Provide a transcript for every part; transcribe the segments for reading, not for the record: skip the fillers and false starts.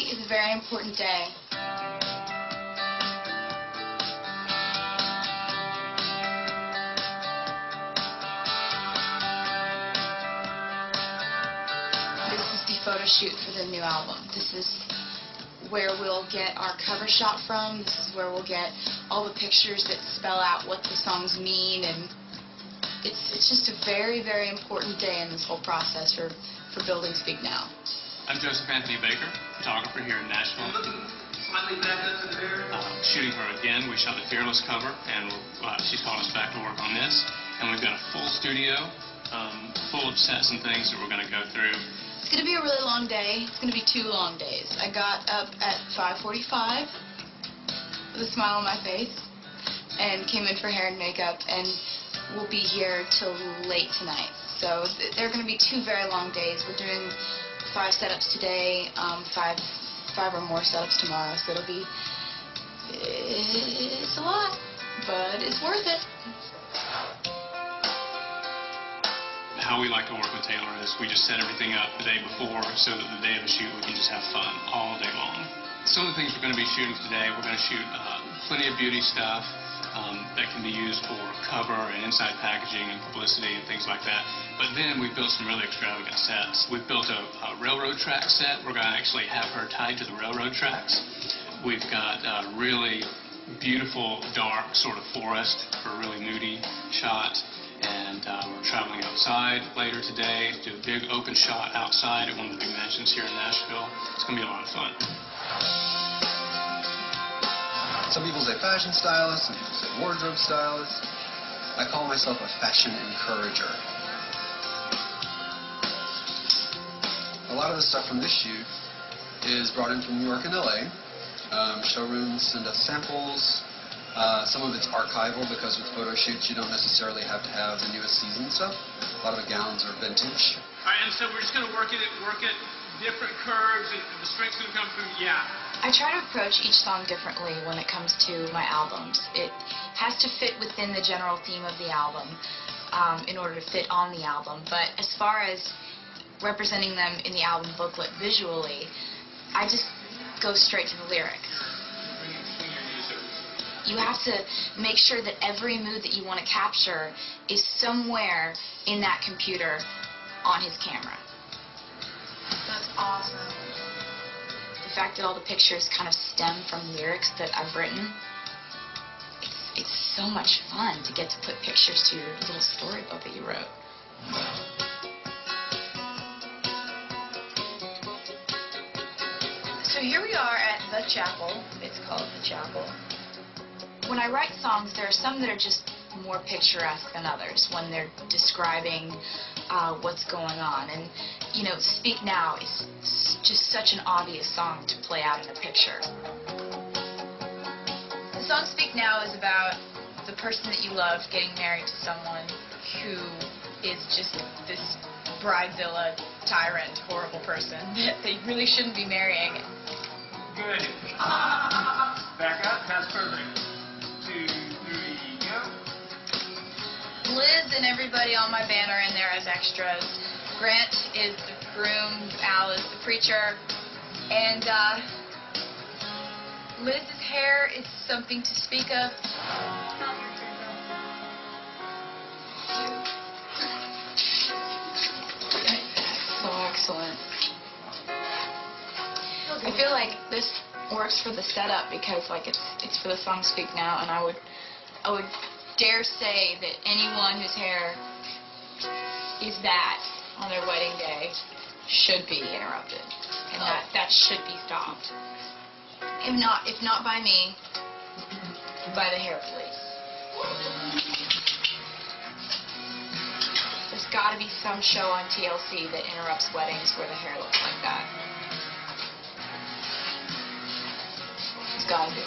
is a very important day. This is the photo shoot for the new album. This is where we'll get our cover shot from. This is where we'll get all the pictures that spell out what the songs mean, and it's just a very, very important day in this whole process for building Speak Now. I'm Joseph Anthony Baker, photographer here in Nashville. Shooting her again. We shot the Fearless cover, and she's called us back to work on this. And we've got a full studio full of sets and things that we're going to go through. It's going to be a really long day. It's going to be 2 long days. I got up at 5:45 with a smile on my face and came in for hair and makeup, and we'll be here till late tonight. So they're going to be 2 very long days. We're doing 5 setups today, 5 or more setups tomorrow. So it's a lot, but it's worth it. How we like to work with Taylor is we just set everything up the day before so that the day of the shoot we can just have fun all day long. Some of the things we're going to be shooting today, we're going to shoot plenty of beauty stuff that can be used for cover and inside packaging and publicity and things like that. But then we've built some really extravagant sets. We've built a railroad track set. We're going to actually have her tied to the railroad tracks. We've got a really beautiful, dark sort of forest for a really moody shot. And we're traveling outside later today to do a big open shot outside at one of the big mansions here in Nashville. It's going to be a lot of fun. Some people say fashion stylist, some people say wardrobe stylist. I call myself a fashion encourager. A lot of the stuff from this shoot is brought in from New York and LA. Showrooms send us samples. Some of it's archival because with photo shoots you don't necessarily have to have the newest season stuff. A lot of the gowns are vintage. All right, and so we're just going to work at different curves, and the strength's going to come through. Yeah. I try to approach each song differently when it comes to my albums. It has to fit within the general theme of the album in order to fit on the album. But as far as representing them in the album booklet visually, I just go straight to the lyrics. You have to make sure that every mood that you want to capture is somewhere in that computer on his camera. That's awesome. The fact that all the pictures kind of stem from lyrics that I've written, it's so much fun to get to put pictures to your little storybook that you wrote. So here we are at the chapel. It's called the chapel. When I write songs, there are some that are just more picturesque than others when they're describing what's going on. And, you know, Speak Now is just such an obvious song to play out in a picture. The song Speak Now is about the person that you love getting married to someone who is just this bridezilla, tyrant, horrible person that they really shouldn't be marrying. Good. Back up. That's perfect. 2, 3, go. Liz and everybody on my band are in there as extras. Grant is the groom, Al is the preacher, and Liz's hair is something to speak of. So excellent. I feel like this works for the setup because like it's for the song Speak Now, and I would dare say that anyone whose hair is that on their wedding day should be interrupted, and that should be stopped. If not by me, by the hair police. There's got to be some show on TLC that interrupts weddings where the hair looks like that. It's got to be.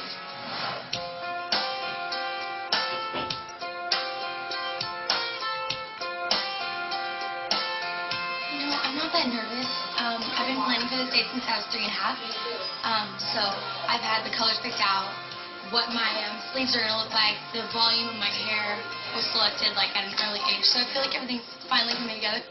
I'm not that nervous. I've been planning for this date since I was 3 and a half. So I've had the colors picked out, what my sleeves are going to look like, the volume of my hair was selected like at an early age. So I feel like everything's finally coming together.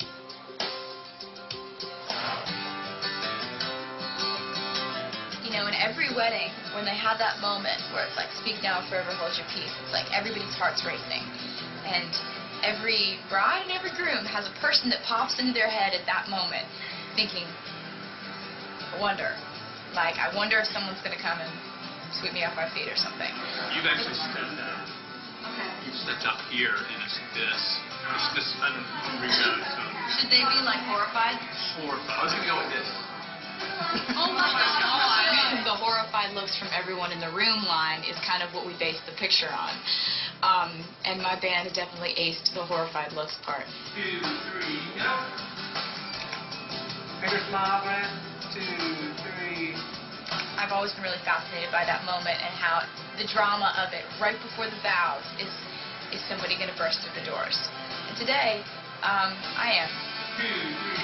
know, in every wedding, when they have that moment where it's like, speak now, forever hold your peace, it's like everybody's heart's racing. And every bride and every groom has a person that pops into their head at that moment, thinking, I wonder if someone's going to come and sweep me off my feet or something. You've actually stepped down. Okay. You've stepped up here, and it's this. It's this. I don't know. Should they be like horrified? Horrified. I was going to go with this. Oh my God! The horrified looks from everyone in the room line is kind of what we based the picture on. And my band definitely aced the horrified looks part. 2, 3, go. Finger smile, Brad. 2, 3. I've always been really fascinated by that moment and how the drama of it right before the vows is somebody going to burst through the doors. And today, I am. 2, 3.